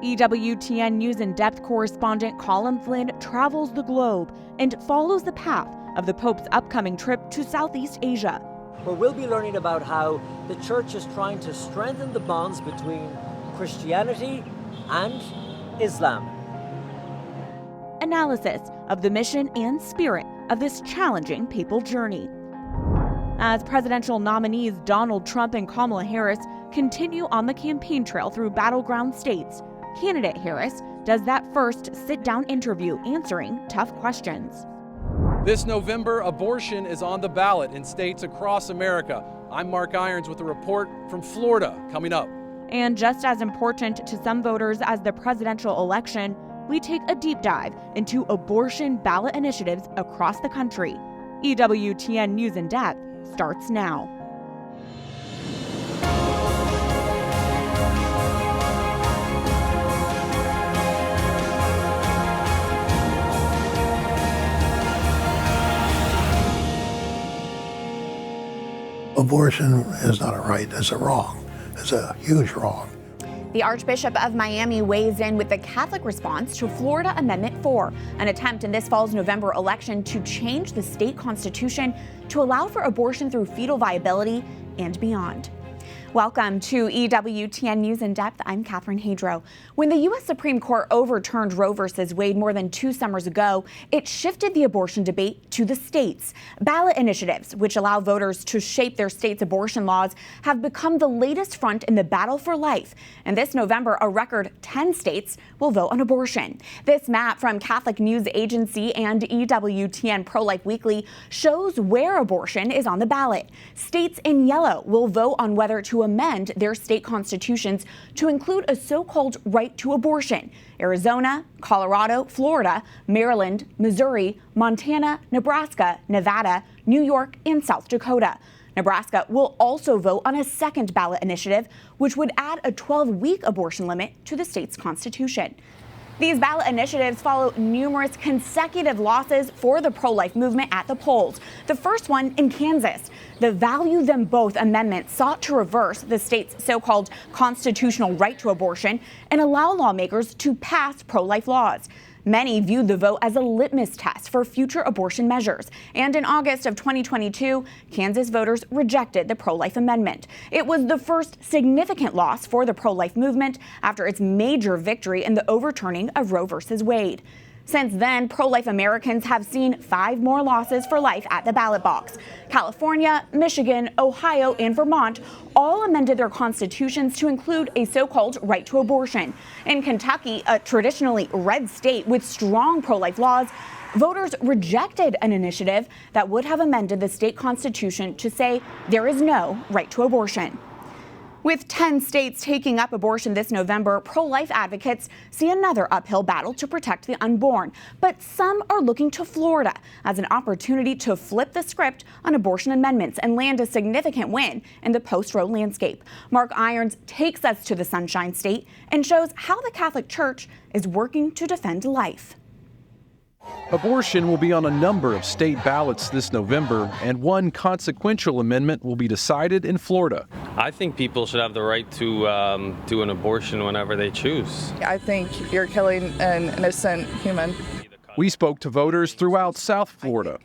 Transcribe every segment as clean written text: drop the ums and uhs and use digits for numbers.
EWTN News In Depth correspondent Colm Flynn travels the globe and follows the path of the Pope's upcoming trip to Southeast Asia, where we'll be learning about how the Church is trying to strengthen the bonds between Christianity and Islam. Analysis of the mission and spirit of this challenging papal journey. As presidential nominees Donald Trump and Kamala Harris continue on the campaign trail through battleground states, candidate Harris does that first sit-down interview answering tough questions. This November, abortion is on the ballot in states across America. I'm Mark Irons with a report from Florida coming up. And just as important to some voters as the presidential election, we take a deep dive into abortion ballot initiatives across the country. EWTN News In Depth starts now. Abortion is not a right, it's a wrong. It's a huge wrong. The Archbishop of Miami weighs in with the Catholic response to Florida Amendment 4, an attempt in this fall's November election to change the state constitution to allow for abortion through fetal viability and beyond. Welcome to EWTN News In Depth. I'm Catherine Hadro. When the U.S. Supreme Court overturned Roe v. Wade more than 2 summers ago, it shifted the abortion debate to the states. Ballot initiatives, which allow voters to shape their state's abortion laws, have become the latest front in the battle for life. And this November, a record 10 states will vote on abortion. This map from Catholic News Agency and EWTN Pro-Life Weekly shows where abortion is on the ballot. States in yellow will vote on whether to amend their state constitutions to include a so-called right to abortion. Arizona, Colorado, Florida, Maryland, Missouri, Montana, Nebraska, Nevada, New York, and South Dakota. Nebraska will also vote on a second ballot initiative, which would add a 12-week abortion limit to the state's constitution. These ballot initiatives follow numerous consecutive losses for the pro-life movement at the polls. The first one in Kansas. The Value Them Both amendment sought to reverse the state's so-called constitutional right to abortion and allow lawmakers to pass pro-life laws. Many viewed the vote as a litmus test for future abortion measures. And in August of 2022, Kansas voters rejected the pro-life amendment. It was the first significant loss for the pro-life movement after its major victory in the overturning of Roe v. Wade. Since then, pro-life Americans have seen 5 more losses for life at the ballot box. California, Michigan, Ohio, and Vermont all amended their constitutions to include a so-called right to abortion. In Kentucky, a traditionally red state with strong pro-life laws, voters rejected an initiative that would have amended the state constitution to say there is no right to abortion. With 10 states taking up abortion this November, pro-life advocates see another uphill battle to protect the unborn. But some are looking to Florida as an opportunity to flip the script on abortion amendments and land a significant win in the post-Roe landscape. Mark Irons takes us to the Sunshine State and shows how the Catholic Church is working to defend life. Abortion will be on a number of state ballots this November, and one consequential amendment will be decided in Florida. I think people should have the right to do an abortion whenever they choose. I think you're killing an innocent human. We spoke to voters throughout South Florida.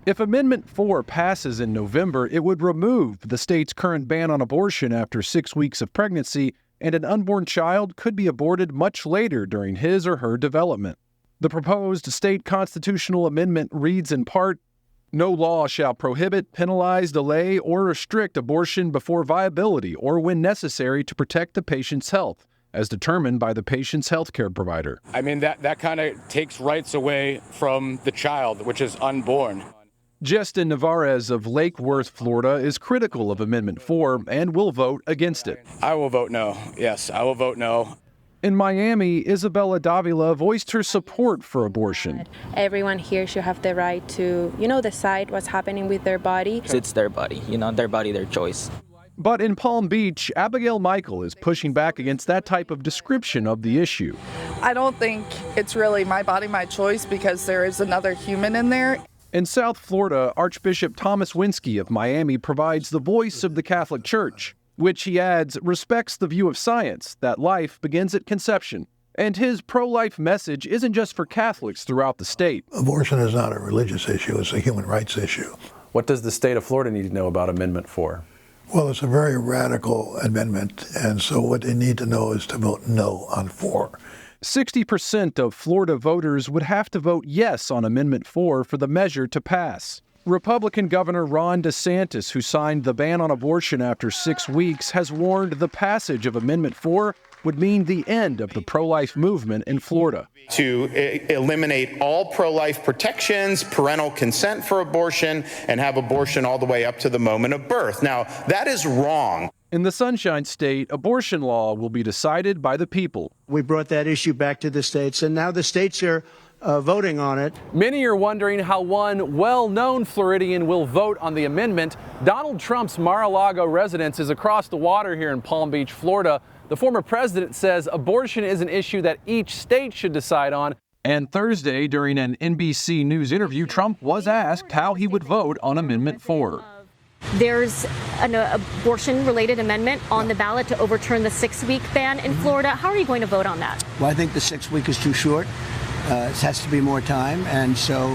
If Amendment 4 passes in November, it would remove the state's current ban on abortion after 6 weeks of pregnancy, and an unborn child could be aborted much later during his or her development. The proposed state constitutional amendment reads in part, "No law shall prohibit, penalize, delay, or restrict abortion before viability or when necessary to protect the patient's health, as determined by the patient's healthcare provider." I mean, that kind of takes rights away from the child, which is unborn. Justin Navarez of Lake Worth, Florida, is critical of Amendment 4 and will vote against it. I will vote no. Yes, I will vote no. In Miami, Isabella Avila voiced her support for abortion. Everyone here should have the right to, decide what's happening with their body. It's their body, their body, their choice. But in Palm Beach, Abigail Michael is pushing back against that type of description of the issue. I don't think it's really my body, my choice, because there is another human in there. In South Florida, Archbishop Thomas Winsky of Miami provides the voice of the Catholic Church. which he adds respects the view of science that life begins at conception. And his pro-life message isn't just for Catholics throughout the state. Abortion is not a religious issue, it's a human rights issue. What does the state of Florida need to know about Amendment 4? Well, it's a very radical amendment, and so what they need to know is to vote no on 4. 60% of Florida voters would have to vote yes on Amendment 4 for the measure to pass. Republican Governor Ron DeSantis, who signed the ban on abortion after 6 weeks, has warned the passage of Amendment 4 would mean the end of the pro-life movement in Florida. To eliminate all pro-life protections, parental consent for abortion, and have abortion all the way up to the moment of birth. Now, that is wrong. In the Sunshine State, abortion law will be decided by the people. We brought that issue back to the states, and now the states are voting on it. Many are wondering how one well-known Floridian will vote on the amendment. Donald Trump's Mar-a-Lago residence is across the water here in Palm Beach, Florida. The former president says abortion is an issue that each state should decide on. And Thursday, during an NBC News interview, Trump was asked how he would vote on Amendment 4. There's an abortion-related amendment on the ballot to overturn the 6-week ban in Florida. How are you going to vote on that? Well, I think the 6 week is too short. It has to be more time, and so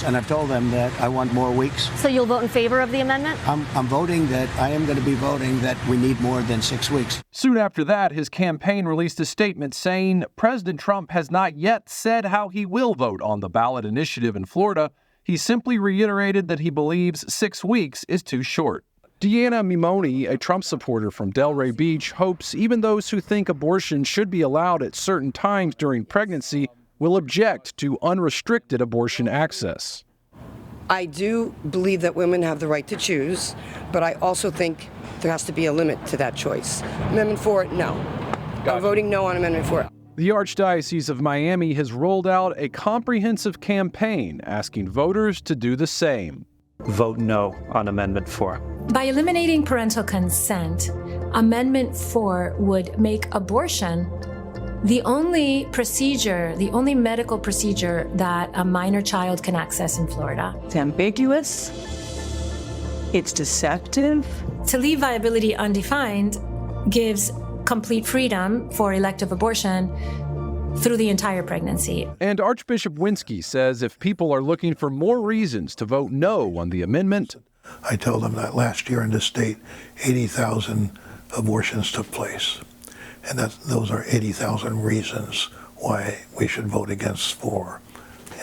and I've told them that I want more weeks. So you'll vote in favor of the amendment? I am going to be voting that we need more than 6 weeks. Soon after that, his campaign released a statement saying President Trump has not yet said how he will vote on the ballot initiative in Florida. He simply reiterated that he believes 6 weeks is too short. Deanna Mimoni, a Trump supporter from Delray Beach, hopes even those who think abortion should be allowed at certain times during pregnancy will object to unrestricted abortion access. I do believe that women have the right to choose, but I also think there has to be a limit to that choice. Amendment 4, no. I'm voting no on Amendment 4. The Archdiocese of Miami has rolled out a comprehensive campaign asking voters to do the same. Vote no on Amendment 4. By eliminating parental consent, Amendment 4 would make abortion the only medical procedure that a minor child can access in Florida. It's ambiguous. It's deceptive. To leave viability undefined gives complete freedom for elective abortion through the entire pregnancy. And Archbishop Winsky says if people are looking for more reasons to vote no on the amendment, I told them that last year in this state, 80,000 abortions took place. And those are 80,000 reasons why we should vote against 4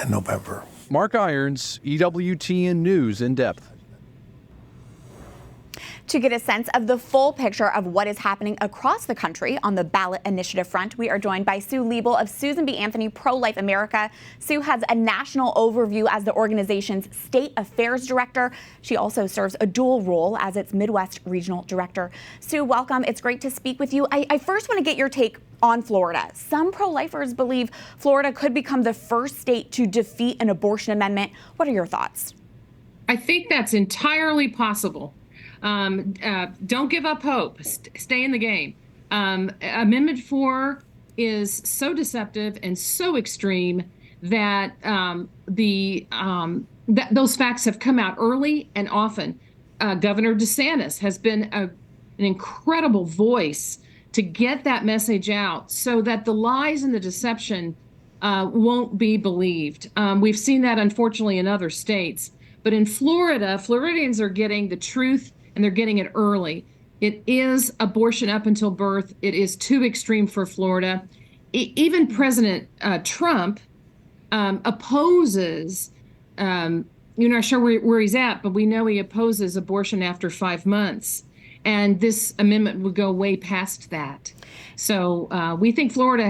in November. Mark Irons, EWTN News In Depth. To get a sense of the full picture of what is happening across the country on the ballot initiative front, we are joined by Sue Liebel of Susan B. Anthony Pro-Life America. Sue has a national overview as the organization's state affairs director. She also serves a dual role as its Midwest regional director. Sue, welcome. It's great to speak with you. I first want to get your take on Florida. Some pro-lifers believe Florida could become the first state to defeat an abortion amendment. What are your thoughts? I think that's entirely possible. Don't give up hope. Stay in the game. Amendment 4 is so deceptive and so extreme that those facts have come out early and often. Governor DeSantis has been an incredible voice to get that message out so that the lies and the deception won't be believed. We've seen that, unfortunately, in other states. But in Florida, Floridians are getting the truth, and they're getting it early. It is abortion up until birth. It is too extreme for Florida. Even President Trump opposes, you're not sure where he's at, but we know he opposes abortion after 5 months. And this amendment would go way past that. So we think Florida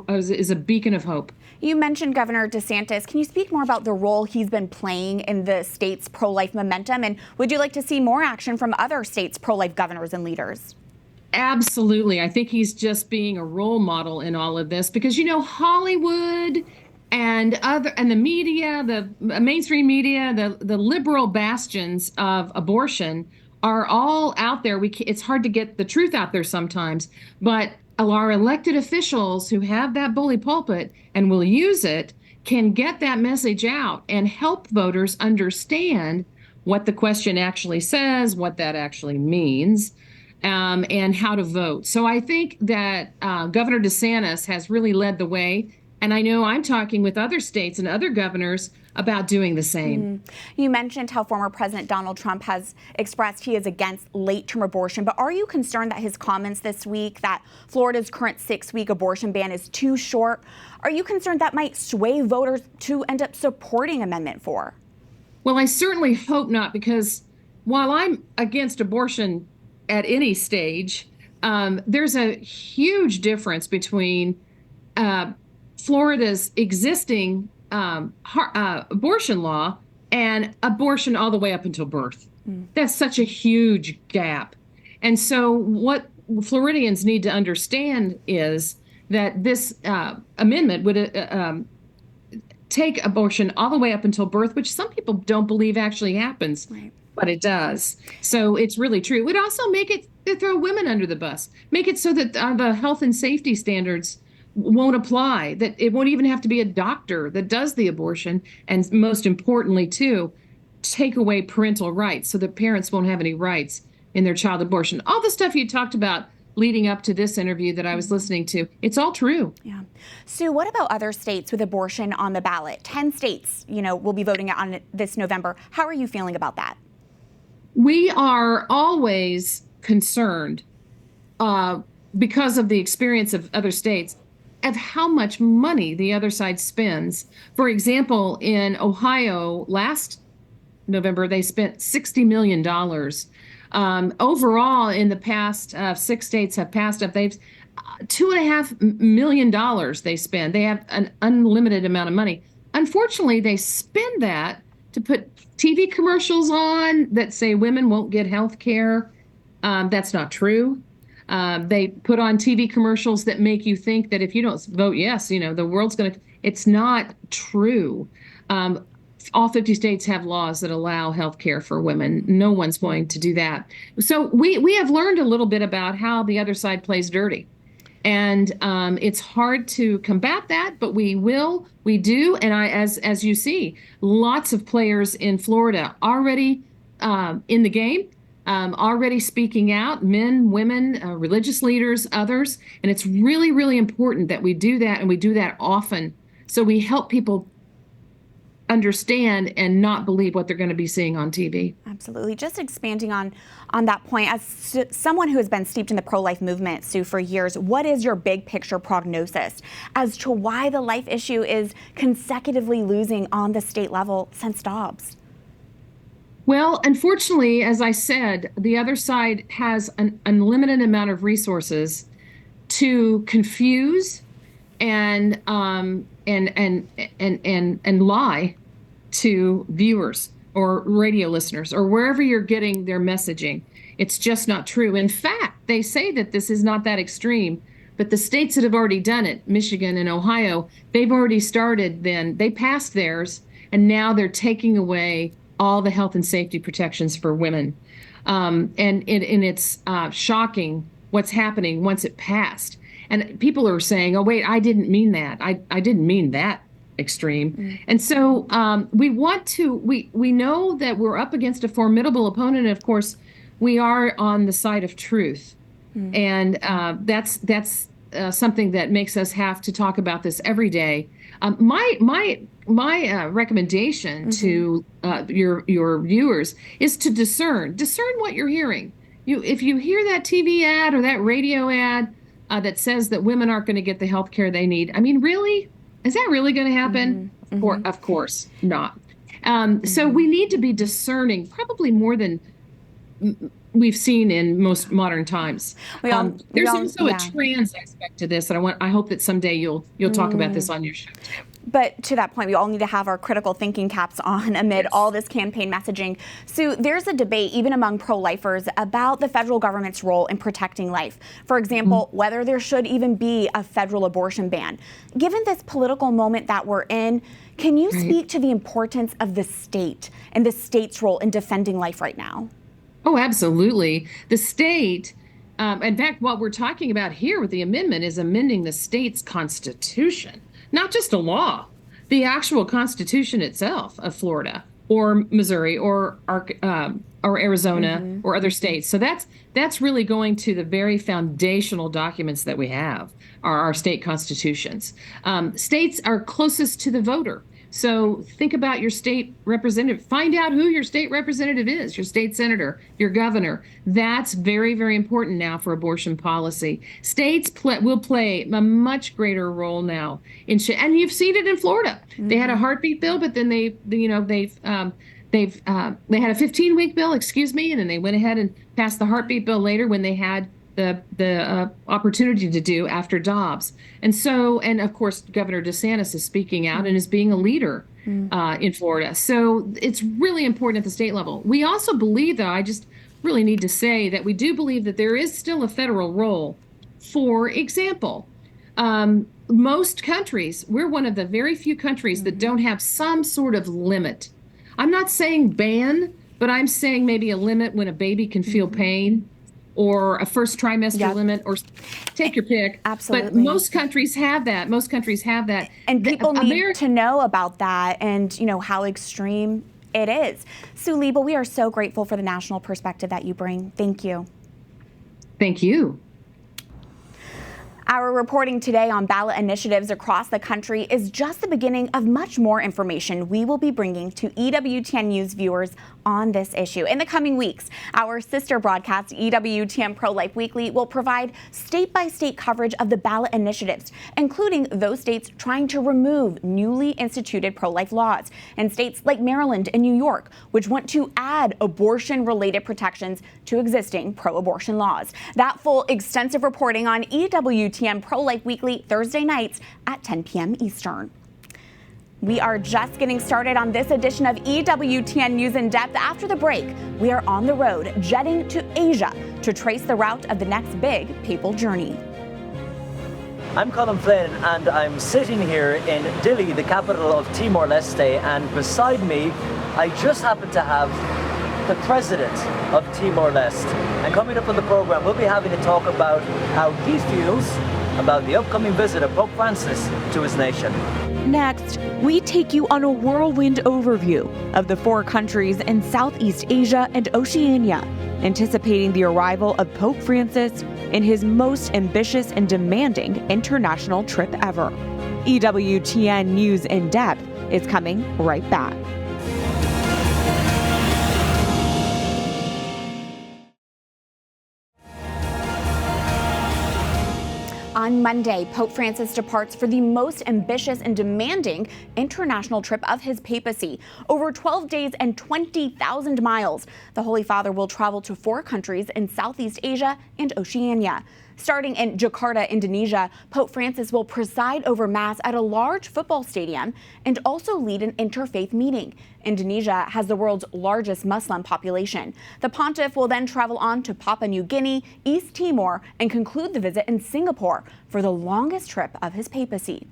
is a beacon of hope. You mentioned Governor DeSantis. Can you speak more about the role he's been playing in the state's pro-life momentum? And would you like to see more action from other states' pro-life governors and leaders? Absolutely. I think he's just being a role model in all of this because, you know, Hollywood and the media, the mainstream media, the liberal bastions of abortion are all out there. It's hard to get the truth out there sometimes, but our elected officials who have that bully pulpit and will use it can get that message out and help voters understand what the question actually says, what that actually means. and how to vote. So I think that Governor DeSantis has really led the way. And I know I'm talking with other states and other governors about doing the same. You mentioned how former President Donald Trump has expressed he is against late-term abortion, but are you concerned that his comments this week that Florida's current 6-week abortion ban is too short? Are you concerned that might sway voters to end up supporting Amendment 4? Well, I certainly hope not, because while I'm against abortion at any stage, there's a huge difference between Florida's existing abortion law and abortion all the way up until birth. That's such a huge gap. And so what Floridians need to understand is that this amendment would take abortion all the way up until birth, which some people don't believe actually happens, but it does. So it's really true. It would also make it throw women under the bus, make it so that the health and safety standards won't apply, that it won't even have to be a doctor that does the abortion. And most importantly, too, take away parental rights so that parents won't have any rights in their child abortion. All the stuff you talked about leading up to this interview that I was listening to, it's all true. Yeah. Sue, what about other states with abortion on the ballot? 10 states, will be voting on it this November. How are you feeling about that? We are always concerned because of the experience of other states of how much money the other side spends. For example, in Ohio last November, they spent $60 million. Overall, in the past, 6 states have passed up. They've $2.5 million they spend. They have an unlimited amount of money. Unfortunately, they spend that to put TV commercials on that say women won't get health care. That's not true. They put on TV commercials that make you think that if you don't vote yes, the world's going to. It's not true. All 50 states have laws that allow health care for women. No one's going to do that. So we have learned a little bit about how the other side plays dirty. And it's hard to combat that, but we do. And as you see, lots of players in Florida already in the game. Already speaking out, men, women, religious leaders, others. And it's really, really important that we do that, and we do that often. So we help people understand and not believe what they're going to be seeing on TV. Absolutely. Just expanding on that point, as someone who has been steeped in the pro-life movement, Sue, for years, what is your big picture prognosis as to why the life issue is consecutively losing on the state level since Dobbs? Well, unfortunately, as I said, the other side has an unlimited amount of resources to confuse and lie to viewers or radio listeners or wherever you're getting their messaging. It's just not true. In fact, they say that this is not that extreme, but the states that have already done it, Michigan and Ohio, they've already started then. They passed theirs, and now they're taking away all the health and safety protections for women. And it's shocking what's happening once it passed. And people are saying, oh, wait, I didn't mean that. I didn't mean that extreme. And so we know that we're up against a formidable opponent. And of course, we are on the side of truth. And that's something that makes us have to talk about this every day. My recommendation to your viewers is to discern what you're hearing. If you hear that TV ad or that radio ad that says that women aren't going to get the health care they need, I mean, really, is that really going to happen? Of course not. So we need to be discerning, probably more than we've seen in most modern times. There's also a trans aspect to this, and I hope that someday you'll talk about this on your show. But to that point, we all need to have our critical thinking caps on amid all this campaign messaging. Sue, there's a debate even among pro-lifers about the federal government's role in protecting life. For example, whether there should even be a federal abortion ban. Given this political moment that we're in, can you speak to the importance of the state and the state's role in defending life right now? Oh, absolutely. The state, in fact, what we're talking about here with the amendment is amending the state's constitution. Not just a law, the actual constitution itself of Florida. or Missouri or Arizona or other states. So that's really going to the very foundational documents that we have, are our state constitutions. States are closest to the voter. So think about your state representative. Find out who your state representative is, your state senator, your governor. That's very, very important now for abortion policy. States will play a much greater role now. And you've seen it in Florida. They had a heartbeat bill, but then they had a 15-week bill, and then they went ahead and passed the heartbeat bill later when they had the opportunity to do after Dobbs. And of course, Governor DeSantis is speaking out and is being a leader in Florida. So it's really important at the state level. We also believe, though, I just really need to say that we do believe that there is still a federal role. For example, most countries, we're one of the very few countries that don't have some sort of limit. I'm not saying ban, but I'm saying maybe a limit when a baby can feel pain, or a first trimester limit, or take your pick. Absolutely. But most countries have that. And people need to know about that and, how extreme it is. Sue Liebel, we are so grateful for the national perspective that you bring. Thank you. Thank you. Our reporting today on ballot initiatives across the country is just the beginning of much more information we will be bringing to EWTN News viewers on this issue. In the coming weeks, our sister broadcast, EWTN Pro-Life Weekly, will provide state-by-state coverage of the ballot initiatives, including those states trying to remove newly instituted pro-life laws, and states like Maryland and New York, which want to add abortion-related protections to existing pro-abortion laws. That full extensive reporting on EWTN Pro-Life Weekly Thursday nights at 10 p.m. Eastern. We are just getting started on this edition of EWTN News In Depth. After the break, we are on the road, jetting to Asia to trace the route of the next big papal journey. I'm Colm Flynn, and I'm sitting here in Dili, the capital of Timor-Leste, and beside me, I just happen to have the president of Timor-Leste. And coming up on the program, we'll be having a talk about how he feels about the upcoming visit of Pope Francis to his nation. Next, we take you on a whirlwind overview of the 4 countries in Southeast Asia and Oceania, anticipating the arrival of Pope Francis in his most ambitious and demanding international trip ever. EWTN News In Depth is coming right back. On Monday, Pope Francis departs for the most ambitious and demanding international trip of his papacy. Over 12 days and 20,000 miles, the Holy Father will travel to 4 countries in Southeast Asia and Oceania. Starting in Jakarta, Indonesia, Pope Francis will preside over Mass at a large football stadium and also lead an interfaith meeting. Indonesia has the world's largest Muslim population. The pontiff will then travel on to Papua New Guinea, East Timor, and conclude the visit in Singapore for the longest trip of his papacy.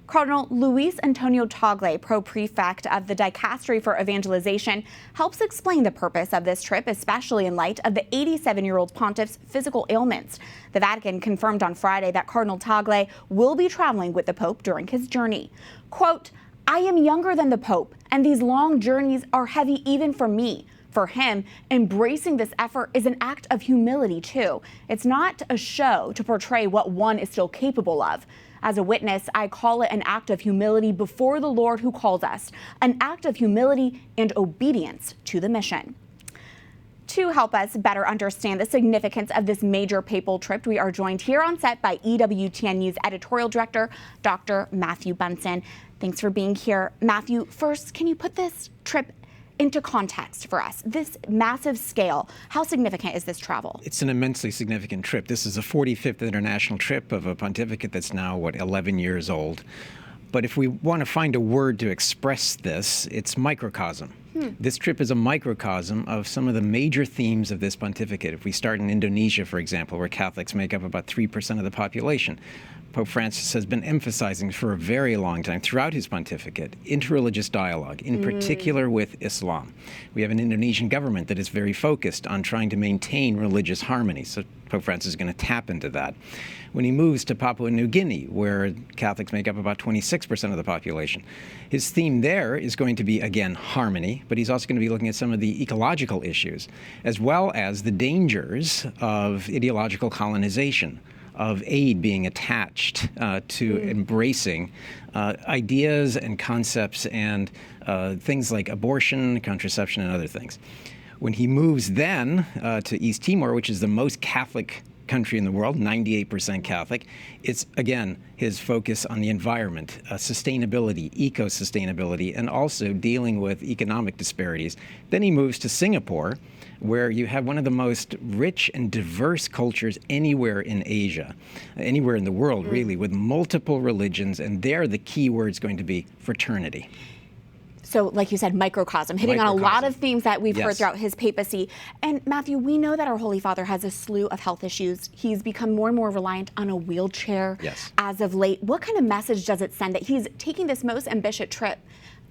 Cardinal Luis Antonio Tagle, pro-prefect of the Dicastery for Evangelization, helps explain the purpose of this trip, especially in light of the 87-year-old pontiff's physical ailments. The Vatican confirmed on Friday that Cardinal Tagle will be traveling with the Pope during his journey. Quote, "I am younger than the Pope, and these long journeys are heavy even for me. For him, embracing this effort is an act of humility, too. It's not a show to portray what one is still capable of. As a witness, I call it an act of humility before the Lord who calls us, an act of humility and obedience to the mission." To help us better understand the significance of this major papal trip, we are joined here on set by EWTN News Editorial Director, Dr. Matthew Bunson. Thanks for being here. Matthew, first, can you put this trip into context for us? This massive scale, how significant is this travel? It's an immensely significant trip. This is the 45th international trip of a pontificate that's now, 11 years old. But if we want to find a word to express this, it's microcosm. This trip is a microcosm of some of the major themes of this pontificate. If we start in Indonesia, for example, where Catholics make up about 3% of the population, Pope Francis has been emphasizing for a very long time throughout his pontificate interreligious dialogue, in particular with Islam. We have an Indonesian government that is very focused on trying to maintain religious harmony, so Pope Francis is going to tap into that. When he moves to Papua New Guinea, where Catholics make up about 26% of the population, his theme there is going to be, again, harmony, but he's also going to be looking at some of the ecological issues, as well as the dangers of ideological colonization, of aid being attached to embracing ideas and concepts and things like abortion, contraception, and other things. When he moves then to East Timor, which is the most Catholic country in the world, 98% Catholic, it's, again, his focus on the environment, sustainability, eco-sustainability, and also dealing with economic disparities. Then he moves to Singapore, where you have one of the most rich and diverse cultures anywhere in Asia, anywhere in the world, really, with multiple religions, and there the key word is going to be fraternity. So, like you said, microcosm, hitting on a lot of themes that we've heard throughout his papacy. And Matthew, we know that our Holy Father has a slew of health issues. He's become more and more reliant on a wheelchair as of late. What kind of message does it send that he's taking this most ambitious trip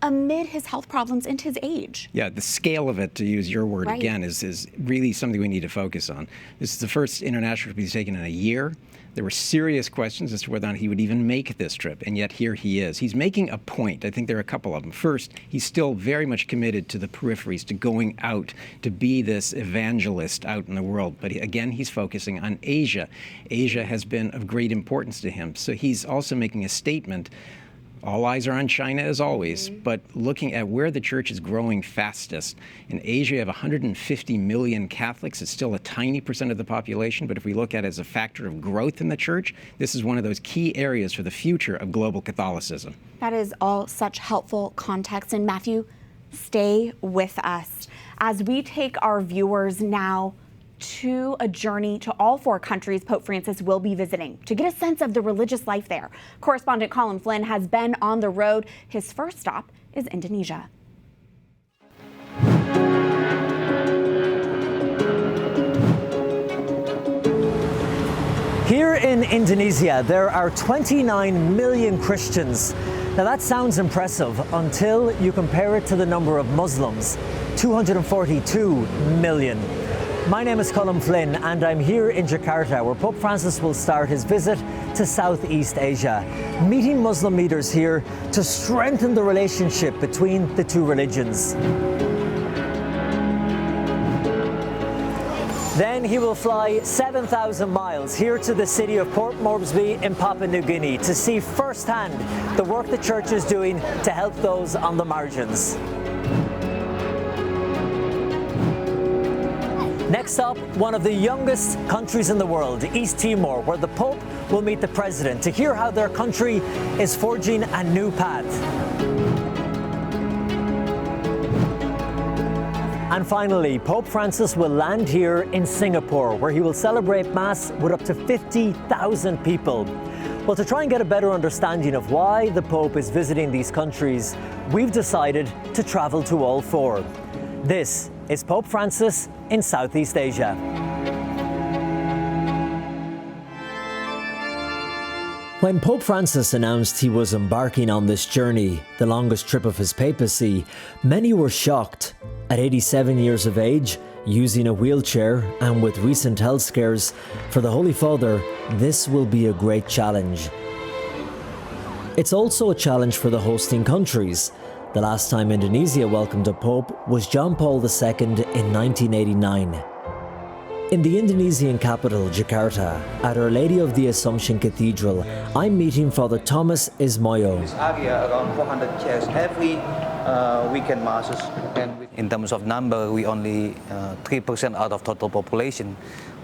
amid his health problems and his age? Yeah, the scale of it, to use your word again, is really something we need to focus on. This is the first international trip he's taken in a year. There were serious questions as to whether or not he would even make this trip, and yet here he is. He's making a point. I think there are a couple of them. First, he's still very much committed to the peripheries, to going out, to be this evangelist out in the world. But again, he's focusing on Asia. Asia has been of great importance to him. So he's also making a statement. All eyes are on China, as always, but looking at where the church is growing fastest. In Asia, you have 150 million Catholics. It's still a tiny percent of the population, but if we look at it as a factor of growth in the church, this is one of those key areas for the future of global Catholicism. That is all such helpful context. And Matthew, stay with us as we take our viewers now to a journey to all 4 countries Pope Francis will be visiting to get a sense of the religious life there. Correspondent Colm Flynn has been on the road. His first stop is Indonesia. Here in Indonesia, there are 29 million Christians. Now that sounds impressive until you compare it to the number of Muslims, 242 million. My name is Colm Flynn and I'm here in Jakarta, where Pope Francis will start his visit to Southeast Asia, meeting Muslim leaders here to strengthen the relationship between the two religions. Then he will fly 7,000 miles here to the city of Port Moresby in Papua New Guinea to see firsthand the work the church is doing to help those on the margins. Next up, one of the youngest countries in the world, East Timor, where the Pope will meet the President to hear how their country is forging a new path. And finally, Pope Francis will land here in Singapore, where he will celebrate Mass with up to 50,000 people. Well, to try and get a better understanding of why the Pope is visiting these countries, we've decided to travel to all 4. This is Pope Francis in Southeast Asia. When Pope Francis announced he was embarking on this journey, the longest trip of his papacy, many were shocked. At 87 years of age, using a wheelchair, and with recent health scares, for the Holy Father, this will be a great challenge. It's also a challenge for the hosting countries. The last time Indonesia welcomed a Pope was John Paul II in 1989. In the Indonesian capital, Jakarta, at Our Lady of the Assumption Cathedral, I'm meeting Father Thomas Ismoyo. This area, around 400 chairs every weekend masses. And in terms of number, we only 3% out of total population.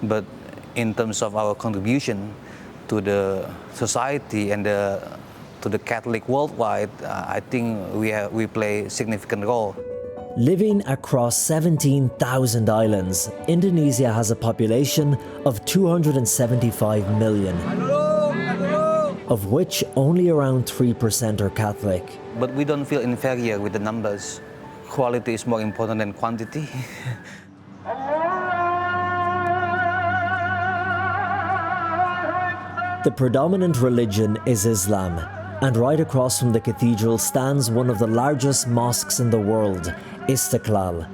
But in terms of our contribution to the society and to the Catholic worldwide, I think we play a significant role. Living across 17,000 islands, Indonesia has a population of 275 million, of which only around 3% are Catholic. But we don't feel inferior with the numbers. Quality is more important than quantity. The predominant religion is Islam, and right across from the cathedral stands one of the largest mosques in the world, Istiqlal.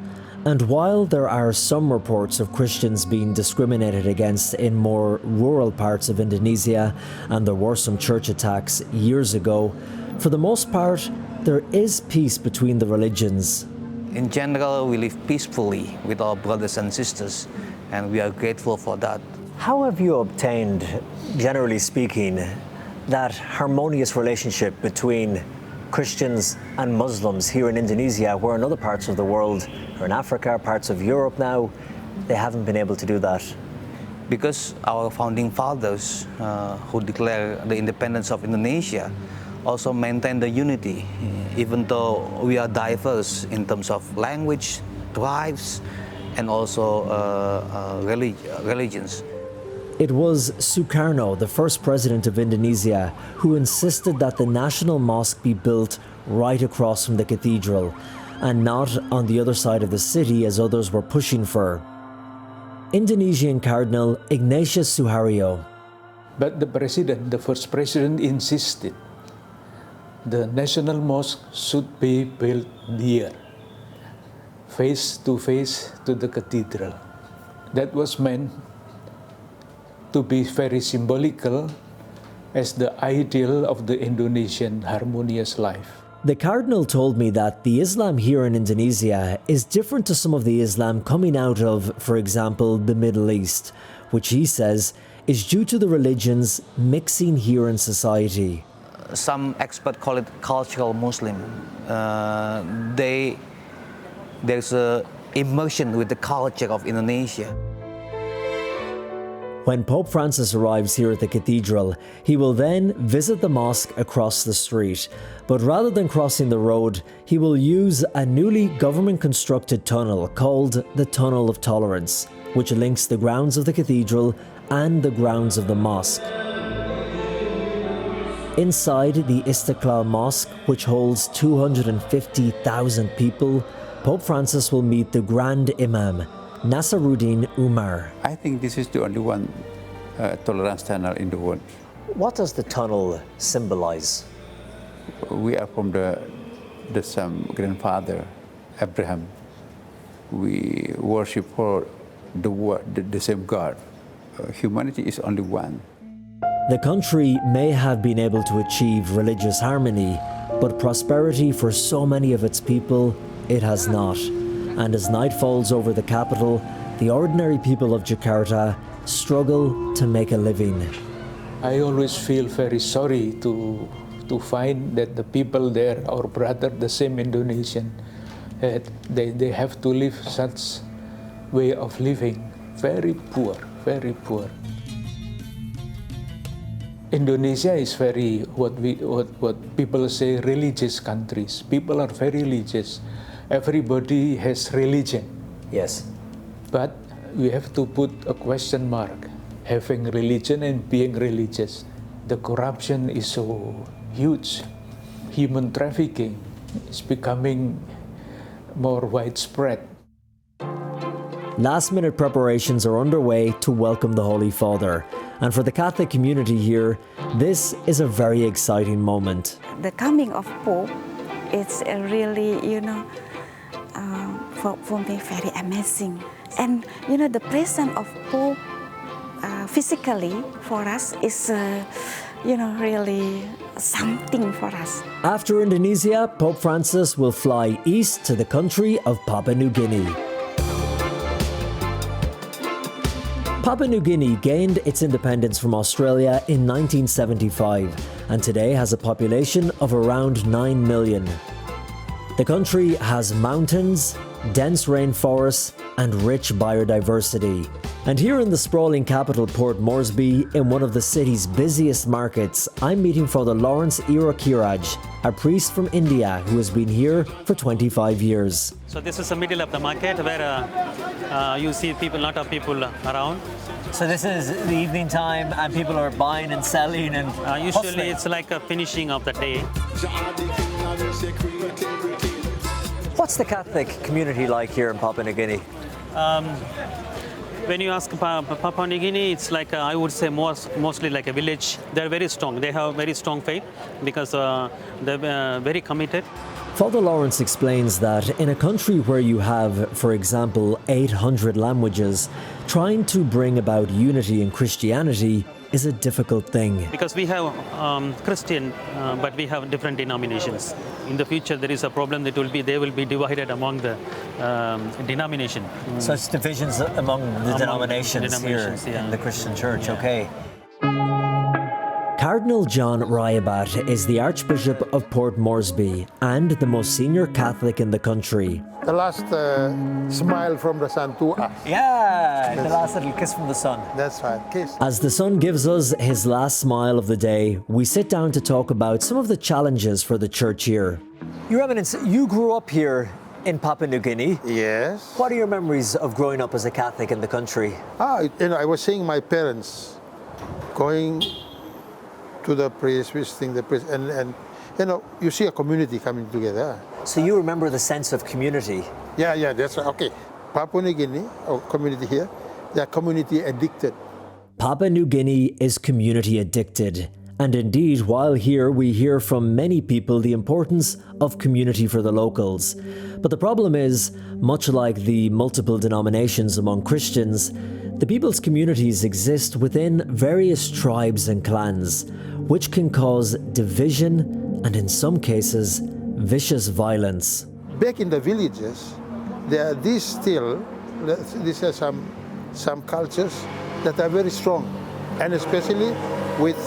And while there are some reports of Christians being discriminated against in more rural parts of Indonesia, and there were some church attacks years ago, for the most part, there is peace between the religions. In general, we live peacefully with our brothers and sisters, and we are grateful for that. How have you obtained, generally speaking, that harmonious relationship between Christians and Muslims here in Indonesia, where in other parts of the world, or in Africa, parts of Europe now, they haven't been able to do that? Because our founding fathers, who declared the independence of Indonesia, also maintain the unity, even though we are diverse in terms of language, tribes, and also religions. It was Sukarno, the first president of Indonesia, who insisted that the national mosque be built right across from the cathedral, and not on the other side of the city as others were pushing for. Indonesian Cardinal Ignatius Suharyo. But the first president insisted the national mosque should be built near, face to the cathedral. That was meant to be very symbolical as the ideal of the Indonesian harmonious life. The Cardinal told me that the Islam here in Indonesia is different to some of the Islam coming out of, for example, the Middle East, which he says is due to the religions mixing here in society. Some experts call it cultural Muslim. There's a immersion with the culture of Indonesia. When Pope Francis arrives here at the cathedral, he will then visit the mosque across the street. But rather than crossing the road, he will use a newly government-constructed tunnel called the Tunnel of Tolerance, which links the grounds of the cathedral and the grounds of the mosque. Inside the Istiqlal Mosque, which holds 250,000 people, Pope Francis will meet the Grand Imam, Nasaruddin Umar. I think this is the only one tolerance tunnel in the world. What does the tunnel symbolize? We are from the grandfather, Abraham. We worship for the same God. Humanity is only one. The country may have been able to achieve religious harmony, but prosperity for so many of its people, it has not. And as night falls over the capital, the ordinary people of Jakarta struggle to make a living. I always feel very sorry to find that the people there, our brother, the same Indonesian, they have to live such way of living, very poor, very poor. Indonesia is very, what people say, religious countries. People are very religious. Everybody has religion. Yes. But we have to put a question mark, having religion and being religious. The corruption is so huge. Human trafficking is becoming more widespread. Last-minute preparations are underway to welcome the Holy Father. And for the Catholic community here, this is a very exciting moment. The coming of Pope is really, for me, very amazing. And, the presence of Pope physically for us is, really something for us. After Indonesia, Pope Francis will fly east to the country of Papua New Guinea. Papua New Guinea gained its independence from Australia in 1975 and today has a population of around 9 million. The country has mountains, dense rainforests and rich biodiversity. And here in the sprawling capital Port Moresby, in one of the city's busiest markets, I'm meeting Father Lawrence Irakiraj, a priest from India who has been here for 25 years. So this is the middle of the market where you see a lot of people around. So this is the evening time and people are buying and selling and usually it's like a finishing of the day. What's the Catholic community like here in Papua New Guinea? when you ask Papua New Guinea, it's like I would say mostly like a village. They're very strong. They have very strong faith because they're very committed. Father Lawrence explains that in a country where you have, for example, 800 languages, trying to bring about unity in Christianity is a difficult thing. Because we have Christian, but we have different denominations. In the future, there is a problem that they will be divided among the denomination. Such divisions among the denominations here in the Christian Church, okay. Cardinal John Ryabat is the Archbishop of Port Moresby and the most senior Catholic in the country. The last smile from the sun to us. Yeah, the last little kiss from the sun. That's right, kiss. As the sun gives us his last smile of the day, we sit down to talk about some of the challenges for the church here. Your Eminence, you grew up here in Papua New Guinea. Yes. What are your memories of growing up as a Catholic in the country? I was seeing my parents going to the priest, visiting the priest, and you see a community coming together. So you remember the sense of community? Yeah, that's right. Okay. Papua New Guinea, or community here, they are community addicted. Papua New Guinea is community addicted. And indeed, while here we hear from many people the importance of community for the locals. But the problem is, much like the multiple denominations among Christians, the people's communities exist within various tribes and clans, which can cause division and in some cases, vicious violence. Back in the villages, there are these are some cultures that are very strong, and especially with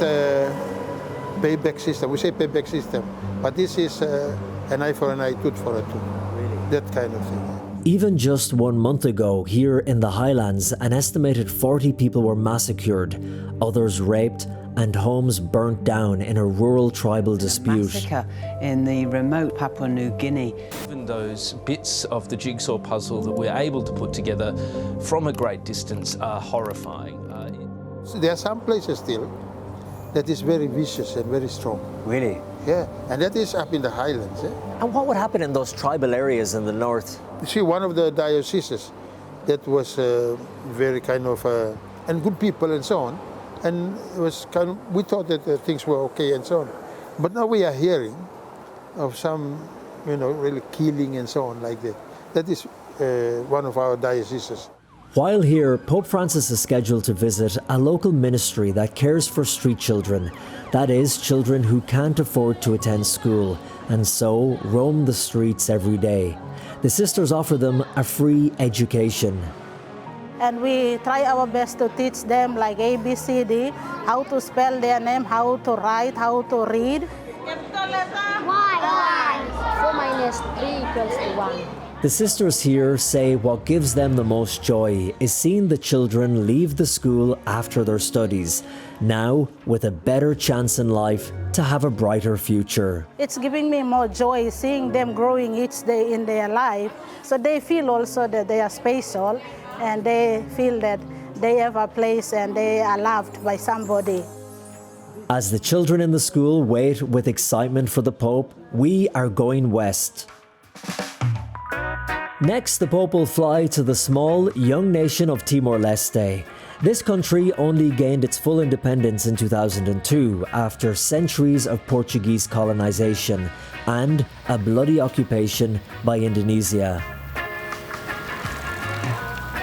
payback system. We say payback system, but this is an eye for an eye, tooth for a tooth. Really? That kind of thing. Even just 1 month ago, here in the Highlands, an estimated 40 people were massacred, others raped, and homes burnt down in a rural tribal dispute. Massacre in the remote Papua New Guinea. Even those bits of the jigsaw puzzle that we're able to put together from a great distance are horrifying. There are some places still that is very vicious and very strong. Really? Yeah, and that is up in the highlands. And what would happen in those tribal areas in the north? You see, one of the dioceses that was very kind of, and good people and so on, and it was kind of, we thought that things were okay and so on. But now we are hearing of some, really killing and so on like that. That is one of our dioceses. While here, Pope Francis is scheduled to visit a local ministry that cares for street children. That is, children who can't afford to attend school and so roam the streets every day. The sisters offer them a free education. And we try our best to teach them like A, B, C, D, how to spell their name, how to write, how to read. Why? 4 minus 3 equals to 1. The sisters here say what gives them the most joy is seeing the children leave the school after their studies, now with a better chance in life to have a brighter future. It's giving me more joy seeing them growing each day in their life, so they feel also that they are special and they feel that they have a place and they are loved by somebody. As the children in the school wait with excitement for the Pope, we are going west. Next, the Pope will fly to the small, young nation of Timor-Leste. This country only gained its full independence in 2002 after centuries of Portuguese colonization and a bloody occupation by Indonesia.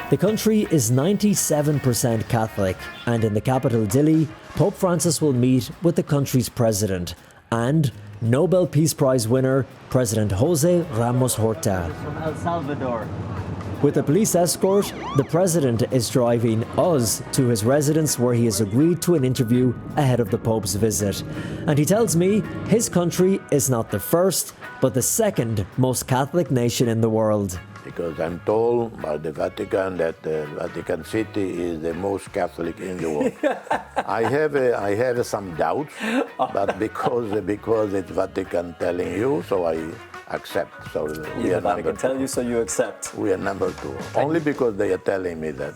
The country is 97% Catholic, and in the capital Dili, Pope Francis will meet with the country's president and Nobel Peace Prize winner, President Jose Ramos Horta. From El Salvador. With a police escort, the president is driving us to his residence where he has agreed to an interview ahead of the Pope's visit. And he tells me his country is not the first, but the second most Catholic nation in the world. Because I'm told by the Vatican that the Vatican City is the most Catholic in the world. I have some doubts, but because it's Vatican telling you, so I accept. So we are Vatican tell you, so you accept. We are number 2, only because they are telling me that.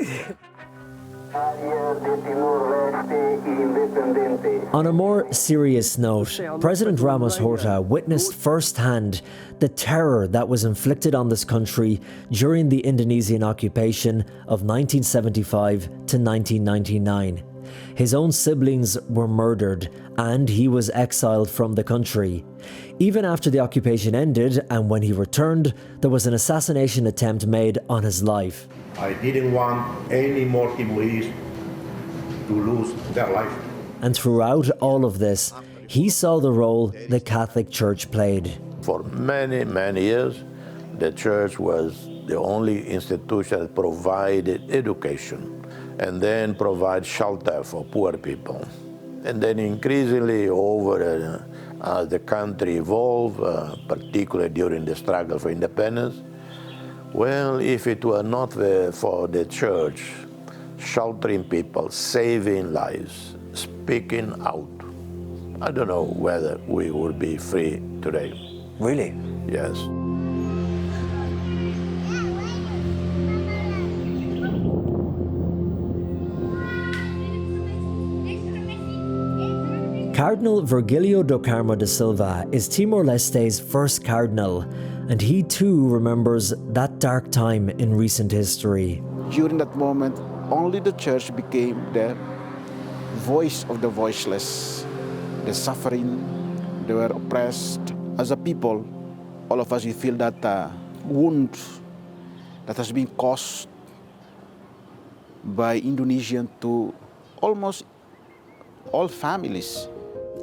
On a more serious note, President Ramos Horta witnessed firsthand the terror that was inflicted on this country during the Indonesian occupation of 1975 to 1999. His own siblings were murdered and he was exiled from the country. Even after the occupation ended and when he returned, there was an assassination attempt made on his life. I didn't want any more Timoris to lose their life. And throughout all of this, he saw the role the Catholic Church played. For many, many years, the church was the only institution that provided education and then provide shelter for poor people. And then increasingly over as the country evolved, particularly during the struggle for independence, well, if it were not for the church sheltering people, saving lives, speaking out, I don't know whether we would be free today. Really? Yes. Cardinal Virgilio do Carmo da Silva is Timor-Leste's first cardinal, and he too remembers that dark time in recent history. During that moment, only the church became the voice of the voiceless, the suffering, they were oppressed. As a people, all of us, we feel that wound that has been caused by Indonesian to almost all families.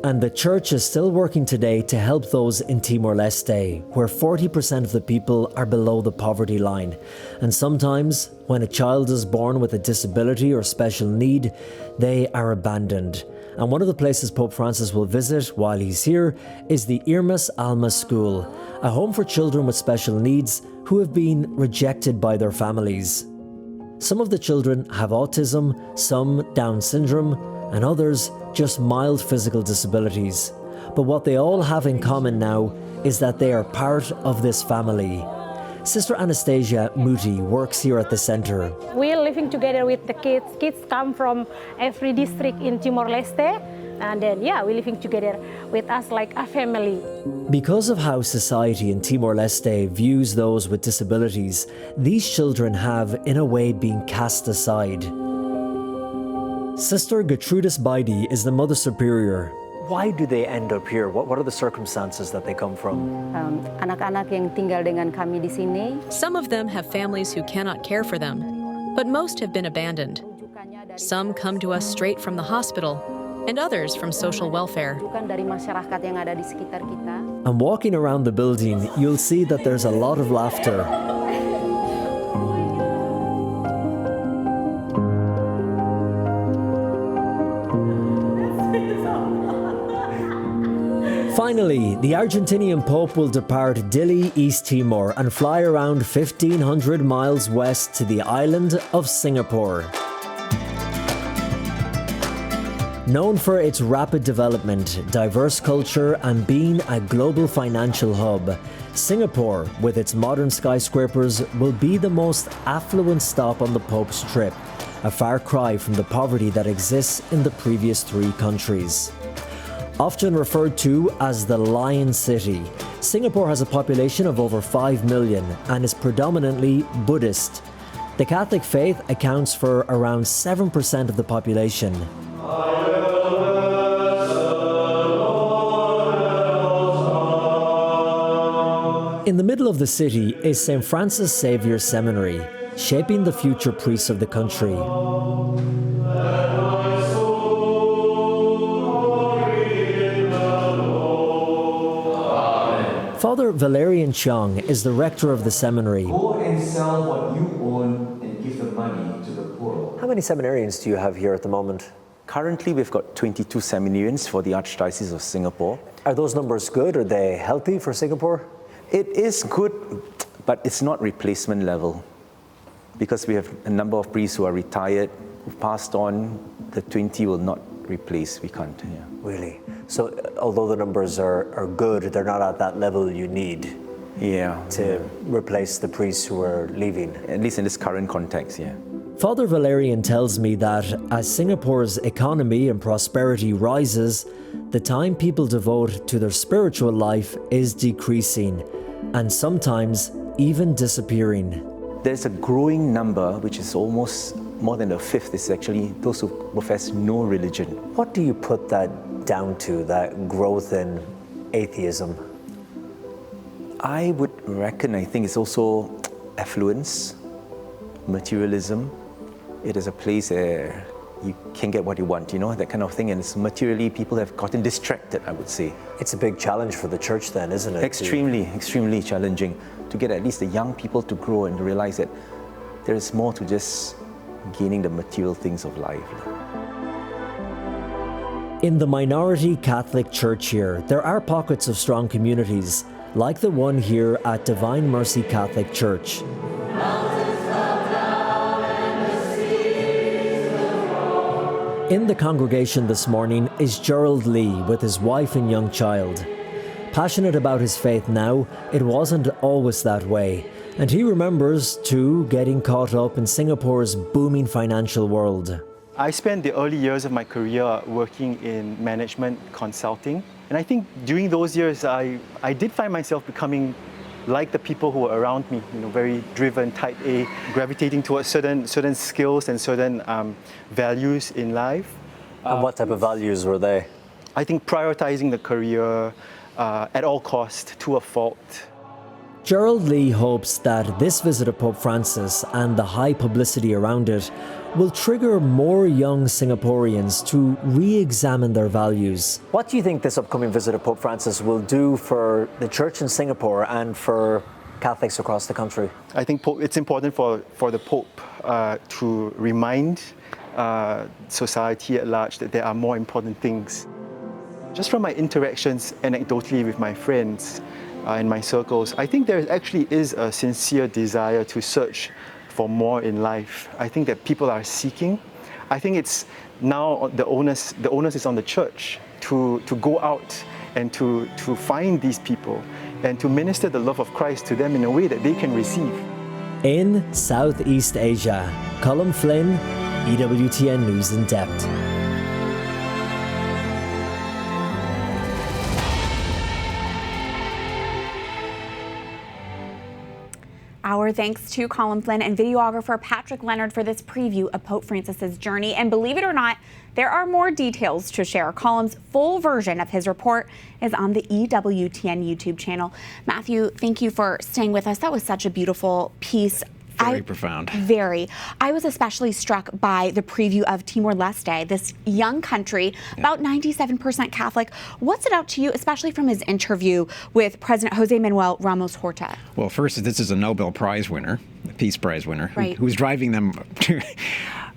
And the church is still working today to help those in Timor-Leste, where 40% of the people are below the poverty line. And sometimes, when a child is born with a disability or special need, they are abandoned. And one of the places Pope Francis will visit while he's here is the Irmas Almas School, a home for children with special needs who have been rejected by their families. Some of the children have autism, some Down syndrome, and others just mild physical disabilities. But what they all have in common now is that they are part of this family. Sister Anastasia Muti works here at the center. We're living together with the kids. Kids come from every district in Timor-Leste, and then we're living together with us like a family. Because of how society in Timor-Leste views those with disabilities, these children have, in a way, been cast aside. Sister Gertrudis Baidi is the Mother Superior. Why do they end up here? What are the circumstances that they come from? Anak-anak yang tinggal dengan kami di sini. Some of them have families who cannot care for them, but most have been abandoned. Some come to us straight from the hospital, and others from social welfare. Dari masyarakat yang ada di sekitar kita. And walking around the building, you'll see that there's a lot of laughter. Finally, the Argentinian Pope will depart Dili, East Timor, and fly around 1,500 miles west to the island of Singapore. Known for its rapid development, diverse culture, and being a global financial hub, Singapore, with its modern skyscrapers, will be the most affluent stop on the Pope's trip, a far cry from the poverty that exists in the previous three countries. Often referred to as the Lion City, Singapore has a population of over 5 million and is predominantly Buddhist. The Catholic faith accounts for around 7% of the population. In the middle of the city is St. Francis Xavier Seminary, shaping the future priests of the country. Father Valerian Cheong is the rector of the seminary. Go and sell what you own and give the money to the poor. How many seminarians do you have here at the moment? Currently, we've got 22 seminarians for the Archdiocese of Singapore. Are those numbers good? Are they healthy for Singapore? It is good, but it's not replacement level. Because we have a number of priests who are retired, who passed on, the 20 will not replace. We can't. Yeah. Really? So although the numbers are good, they're not at that level you need to replace the priests who are leaving? At least in this current context, yeah. Father Valerian tells me that as Singapore's economy and prosperity rises, the time people devote to their spiritual life is decreasing, and sometimes even disappearing. There's a growing number, which is almost more than a fifth, is actually those who profess no religion. What do you put that down to, that growth in atheism? I would reckon, I think it's also affluence, materialism. It is a place where you can get what you want, you know, that kind of thing. And it's materially, people have gotten distracted, I would say. It's a big challenge for the church then, isn't it? Extremely challenging to get at least the young people to grow and realize that there is more to just gaining the material things of life. In the minority Catholic Church here, there are pockets of strong communities, like the one here at Divine Mercy Catholic Church. In the congregation this morning is Gerald Lee with his wife and young child. Passionate about his faith now, it wasn't always that way. And he remembers, too, getting caught up in Singapore's booming financial world. I spent the early years of my career working in management consulting. And I think during those years, I did find myself becoming like the people who were around me, you know, very driven, type A, gravitating towards certain skills and certain values in life. And what type of values were they? I think prioritizing the career at all costs, to a fault. Gerald Lee hopes that this visit of Pope Francis and the high publicity around it will trigger more young Singaporeans to re-examine their values. What do you think this upcoming visit of Pope Francis will do for the church in Singapore and for Catholics across the country? I think it's important for the Pope to remind society at large that there are more important things. Just from my interactions anecdotally with my friends in my circles, I think there actually is a sincere desire to search for more in life. I think that people are seeking. I think it's now the onus is on the church to go out and to find these people and to minister the love of Christ to them in a way that they can receive. In Southeast Asia, Colm Flynn, EWTN News In Depth. Our thanks to Colm Flynn and videographer Patrick Leonard for this preview of Pope Francis's journey. And believe it or not, there are more details to share. Colm's full version of his report is on the EWTN YouTube channel. Matthew, thank you for staying with us. That was such a beautiful piece. Very profound. Very. I was especially struck by the preview of Timor-Leste, this young country, about 97% Catholic. What stood out to you, especially from his interview with President Jose Manuel Ramos Horta? Well, first, this is a Nobel Prize winner, a Peace Prize winner, Right. who's driving them to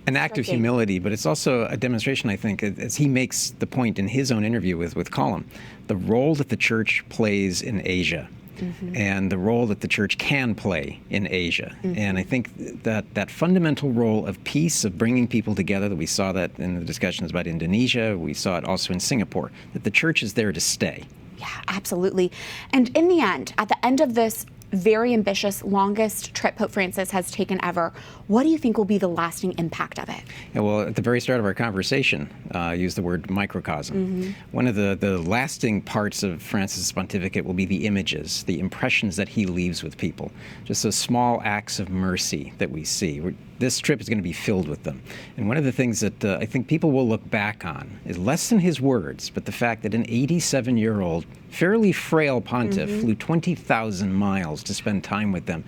an act of humility, but it's also a demonstration, I think, as he makes the point in his own interview with Colm, the role that the church plays in Asia. Mm-hmm. And the role that the church can play in Asia. Mm-hmm. And I think that fundamental role of peace, of bringing people together, that we saw that in the discussions about Indonesia, we saw it also in Singapore, that the church is there to stay. Yeah, absolutely. And in the end, at the end of this very ambitious, longest trip Pope Francis has taken ever, what do you think will be the lasting impact of it? Yeah, well, at the very start of our conversation, I used the word microcosm. Mm-hmm. One of the lasting parts of Francis' pontificate will be the images, the impressions that he leaves with people, just those small acts of mercy that we see. This trip is going to be filled with them. And one of the things that I think people will look back on is less than his words, but the fact that an 87-year-old, fairly frail pontiff flew 20,000 miles to spend time with them,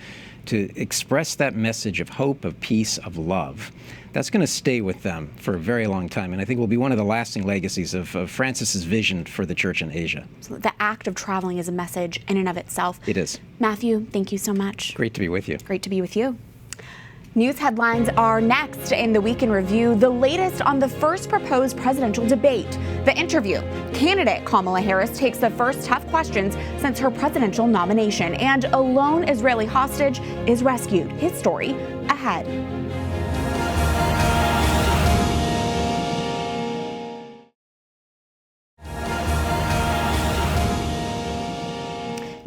to express that message of hope, of peace, of love. That's going to stay with them for a very long time, and I think will be one of the lasting legacies of Francis's vision for the church in Asia. So the act of traveling is a message in and of itself. It is. Matthew, thank you so much. Great to be with you. Great to be with you. News headlines are next in the Week in Review. The latest on the first proposed presidential debate. The interview. Candidate Kamala Harris takes the first tough questions since her presidential nomination. And a lone Israeli hostage is rescued. His story ahead.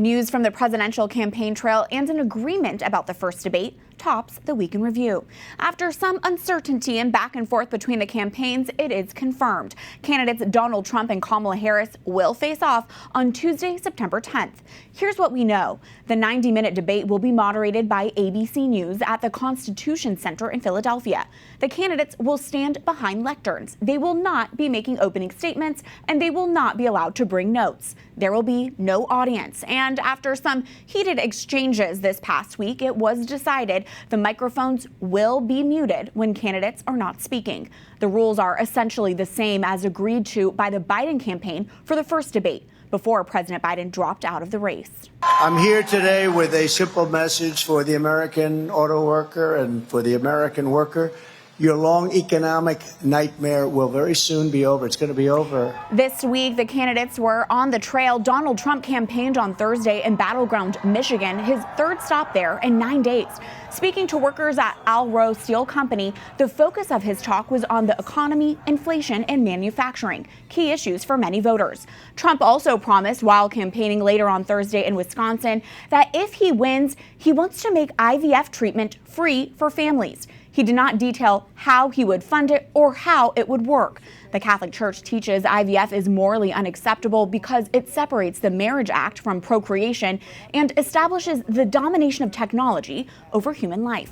News from the presidential campaign trail and an agreement about the first debate. tops the week in review. After some uncertainty and back and forth between the campaigns, it is confirmed. Candidates Donald Trump and Kamala Harris will face off on Tuesday, September 10th. Here's what we know. The 90-minute debate will be moderated by ABC News at the Constitution Center in Philadelphia. The candidates will stand behind lecterns. They will not be making opening statements, and they will not be allowed to bring notes. There will be no audience. And after some heated exchanges this past week, it was decided the microphones will be muted when candidates are not speaking. The rules are essentially the same as agreed to by the Biden campaign for the first debate, before President Biden dropped out of the race. I'm here today with a simple message for the American auto worker and for the American worker. Your long economic nightmare will very soon be over. It's going to be over. This week, the candidates were on the trail. Donald Trump campaigned on Thursday in battleground Michigan, his third stop there in 9 days. Speaking to workers at Alro Steel Company, the focus of his talk was on the economy, inflation, and manufacturing, key issues for many voters. Trump also promised while campaigning later on Thursday in Wisconsin that if he wins, he wants to make IVF treatment free for families. He did not detail how he would fund it or how it would work. The Catholic Church teaches IVF is morally unacceptable because it separates the Marriage Act from procreation and establishes the domination of technology over human life.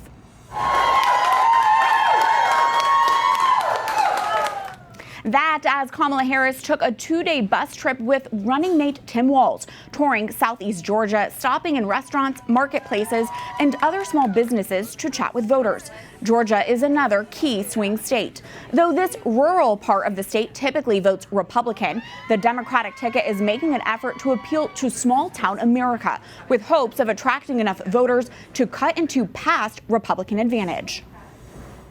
That as Kamala Harris took a 2-day bus trip with running mate Tim Walz, touring Southeast Georgia, stopping in restaurants, marketplaces, and other small businesses to chat with voters. Georgia is another key swing state. Though this rural part of the state typically votes Republican, the Democratic ticket is making an effort to appeal to small-town America, with hopes of attracting enough voters to cut into past Republican advantage.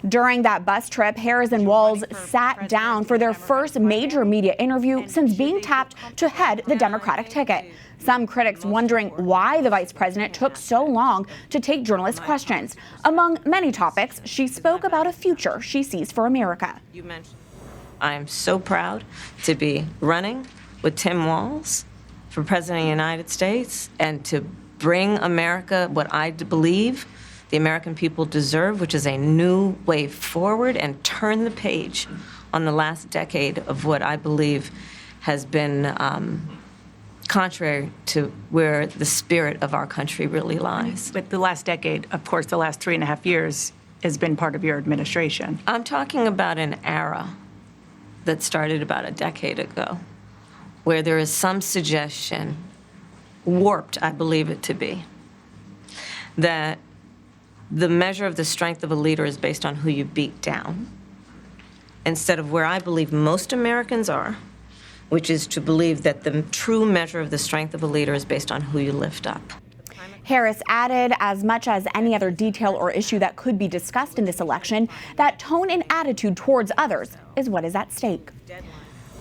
During that bus trip, Harris and Walz sat down for their first major media interview since being tapped to head the Democratic ticket. Some critics wondering why the vice president took so long to take journalist questions. Among many topics, she spoke about a future she sees for America. You mentioned, I'm so proud to be running with Tim Walz for President of the United States and to bring America what I believe the American people deserve, which is a new way forward, and turn the page on the last decade of what I believe has been contrary to where the spirit of our country really lies. But the last decade, of course, the last 3.5 years has been part of your administration. I'm talking about an era that started about a decade ago, where there is some suggestion, warped I believe it to be, that the measure of the strength of a leader is based on who you beat down, instead of where I believe most Americans are, which is to believe that the true measure of the strength of a leader is based on who you lift up. Harris added, as much as any other detail or issue that could be discussed in this election, that tone and attitude towards others is what is at stake.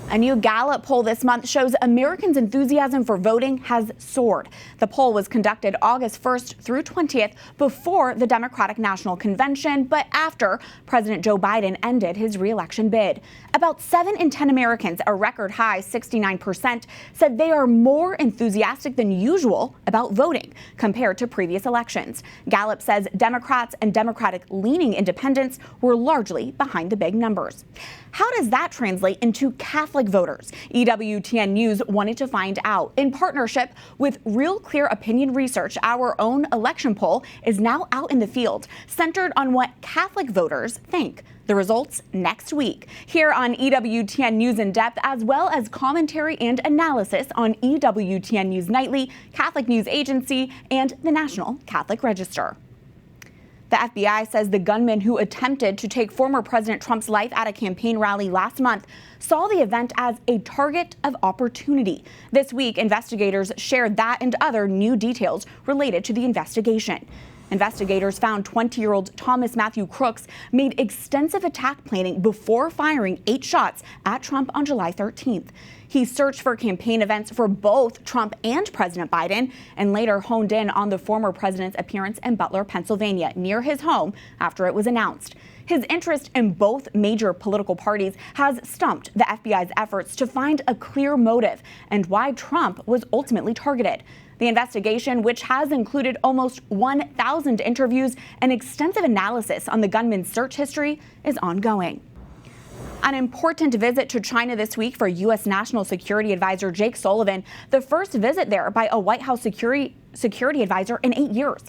A new Gallup poll this month shows Americans' enthusiasm for voting has soared. The poll was conducted August 1st through 20th before the Democratic National Convention, but after President Joe Biden ended his re-election bid. About 7 in 10 Americans, a record high 69%, said they are more enthusiastic than usual about voting compared to previous elections. Gallup says Democrats and Democratic-leaning independents were largely behind the big numbers. How does that translate into Catholic voters? EWTN News wanted to find out. In partnership with Real Clear Opinion Research, our own election poll is now out in the field, centered on what Catholic voters think. The results next week, here on EWTN News In Depth, as well as commentary and analysis on EWTN News Nightly, Catholic News Agency, and the National Catholic Register. The FBI says the gunman who attempted to take former President Trump's life at a campaign rally last month saw the event as a target of opportunity. This week, investigators shared that and other new details related to the investigation. Investigators found 20-year-old Thomas Matthew Crooks made extensive attack planning before firing 8 shots at Trump on July 13th. He searched for campaign events for both Trump and President Biden, and later honed in on the former president's appearance in Butler, Pennsylvania, near his home after it was announced. His interest in both major political parties has stumped the FBI's efforts to find a clear motive and why Trump was ultimately targeted. The investigation, which has included almost 1,000 interviews and extensive analysis on the gunman's search history, is ongoing. An important visit to China this week for U.S. National Security Advisor Jake Sullivan, the first visit there by a White House security advisor in 8 years.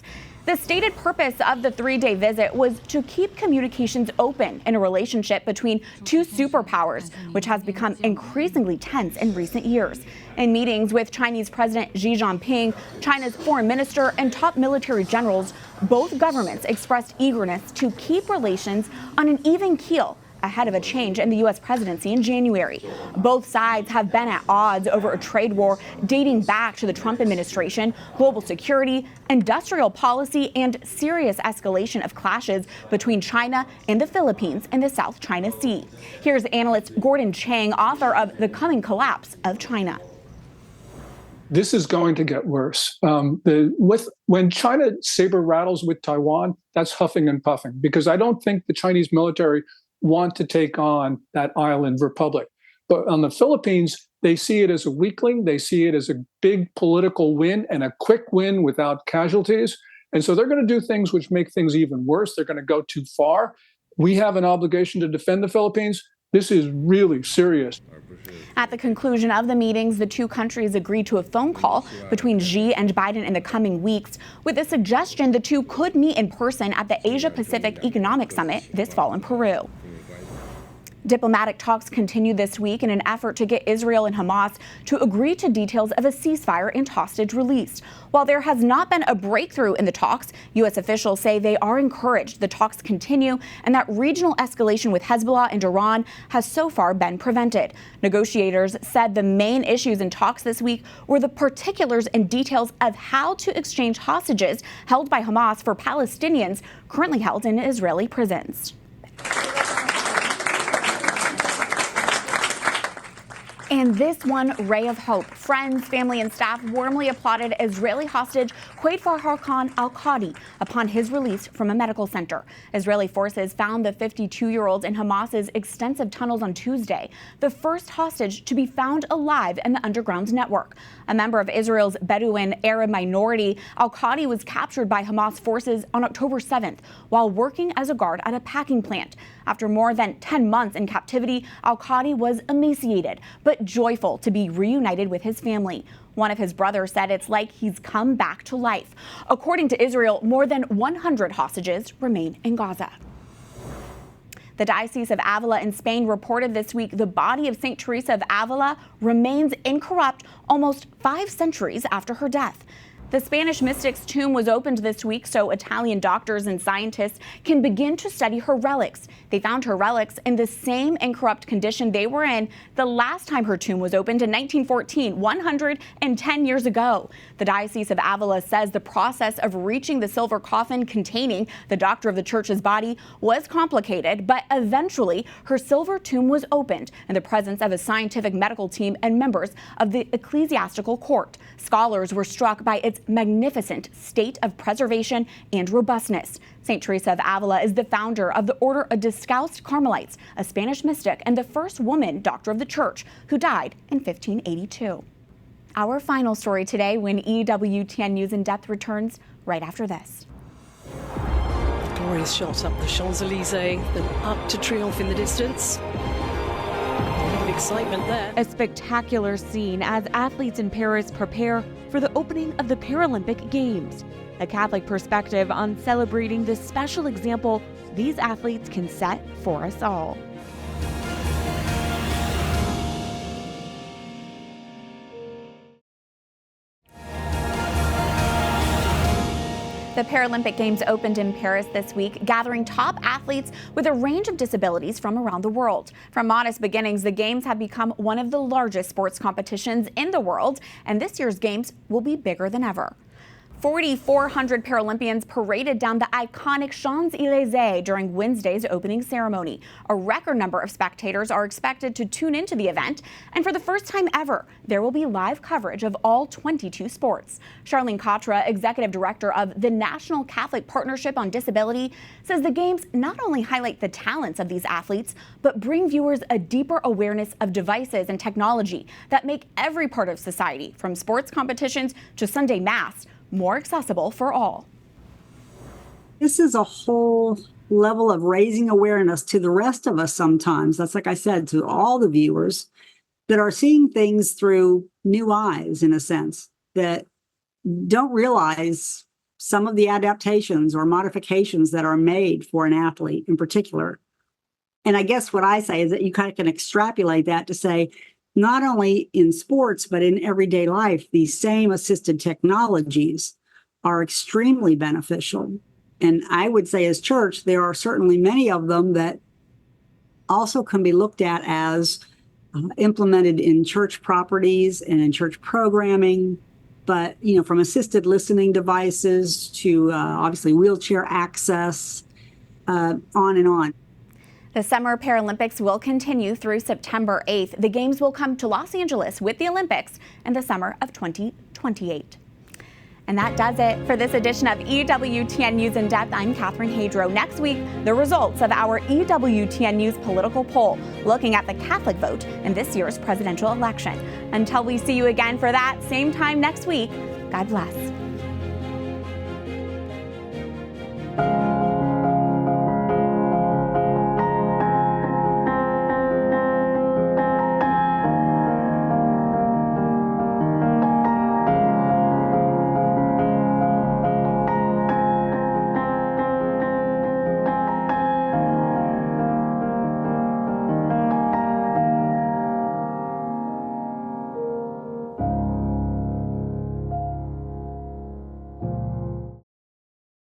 The stated purpose of the 3-day visit was to keep communications open in a relationship between two superpowers, which has become increasingly tense in recent years. In meetings with Chinese President Xi Jinping, China's foreign minister, and top military generals, both governments expressed eagerness to keep relations on an even keel ahead of a change in the U.S. presidency in January. Both sides have been at odds over a trade war dating back to the Trump administration, global security, industrial policy, and serious escalation of clashes between China and the Philippines in the South China Sea. Here's analyst Gordon Chang, author of The Coming Collapse of China. This is going to get worse. When China saber rattles with Taiwan, that's huffing and puffing, because I don't think the Chinese military want to take on that island republic. But on the Philippines, they see it as a weakling. They see it as a big political win and a quick win without casualties. And so they're going to do things which make things even worse. They're going to go too far. We have an obligation to defend the Philippines. This is really serious. At the conclusion of the meetings, the two countries agreed to a phone call between Xi and Biden in the coming weeks, with a suggestion the two could meet in person at the Asia-Pacific Economic Summit this fall in Peru. Diplomatic talks continue this week in an effort to get Israel and Hamas to agree to details of a ceasefire and hostage release. While there has not been a breakthrough in the talks, U.S. officials say they are encouraged the talks continue and that regional escalation with Hezbollah and Iran has so far been prevented. Negotiators said the main issues in talks this week were the particulars and details of how to exchange hostages held by Hamas for Palestinians currently held in Israeli prisons. And this one ray of hope. Friends, family, and staff warmly applauded Israeli hostage Quaid Farhakhan al-Qadi upon his release from a medical center. Israeli forces found the 52-year-old in Hamas's extensive tunnels on Tuesday, the first hostage to be found alive in the underground network. A member of Israel's Bedouin Arab minority, al-Qadi was captured by Hamas forces on October 7th while working as a guard at a packing plant. After more than 10 months in captivity, al-Qadi was emaciated but joyful to be reunited with his family. One of his brothers said it's like he's come back to life. According to Israel, more than 100 hostages remain in Gaza. The Diocese of Avila in Spain reported this week the body of St. Teresa of Avila remains incorrupt almost 5 centuries after her death. The Spanish mystic's tomb was opened this week so Italian doctors and scientists can begin to study her relics. They found her relics in the same incorrupt condition they were in the last time her tomb was opened in 1914, 110 years ago. The Diocese of Avila says the process of reaching the silver coffin containing the doctor of the church's body was complicated, but eventually her silver tomb was opened in the presence of a scientific medical team and members of the ecclesiastical court. Scholars were struck by its magnificent state of preservation and robustness. St. Teresa of Avila is the founder of the Order of Descalced Carmelites, a Spanish mystic and the first woman doctor of the church, who died in 1582. Our final story today when EWTN News In Depth returns right after this. Glorious shot up the Champs-Elysees, then up to Triomphe in the distance. Excitement there. A spectacular scene as athletes in Paris prepare for the opening of the Paralympic Games. A Catholic perspective on celebrating the special example these athletes can set for us all. The Paralympic Games opened in Paris this week, gathering top athletes with a range of disabilities from around the world. From modest beginnings, the Games have become one of the largest sports competitions in the world, and this year's Games will be bigger than ever. 4,400 Paralympians paraded down the iconic Champs-Élysées during Wednesday's opening ceremony. A record number of spectators are expected to tune into the event, and for the first time ever, there will be live coverage of all 22 sports. Charlene Katra, executive director of the National Catholic Partnership on Disability, says the games not only highlight the talents of these athletes, but bring viewers a deeper awareness of devices and technology that make every part of society, from sports competitions to Sunday Mass, more accessible for all. This is a whole level of raising awareness to the rest of us sometimes. That's, like I said, to all the viewers that are seeing things through new eyes, in a sense, that don't realize some of the adaptations or modifications that are made for an athlete in particular. And I guess what I say is that you kind of can extrapolate that to say, not only in sports, but in everyday life, these same assisted technologies are extremely beneficial. And I would say as church, there are certainly many of them that also can be looked at as implemented in church properties and in church programming. But, you know, from assisted listening devices to obviously wheelchair access, on and on. The Summer Paralympics will continue through September 8th. The Games will come to Los Angeles with the Olympics in the summer of 2028. And that does it for this edition of EWTN News In Depth. I'm Catherine Hadro. Next week, the results of our EWTN News political poll, looking at the Catholic vote in this year's presidential election. Until we see you again for that same time next week, God bless.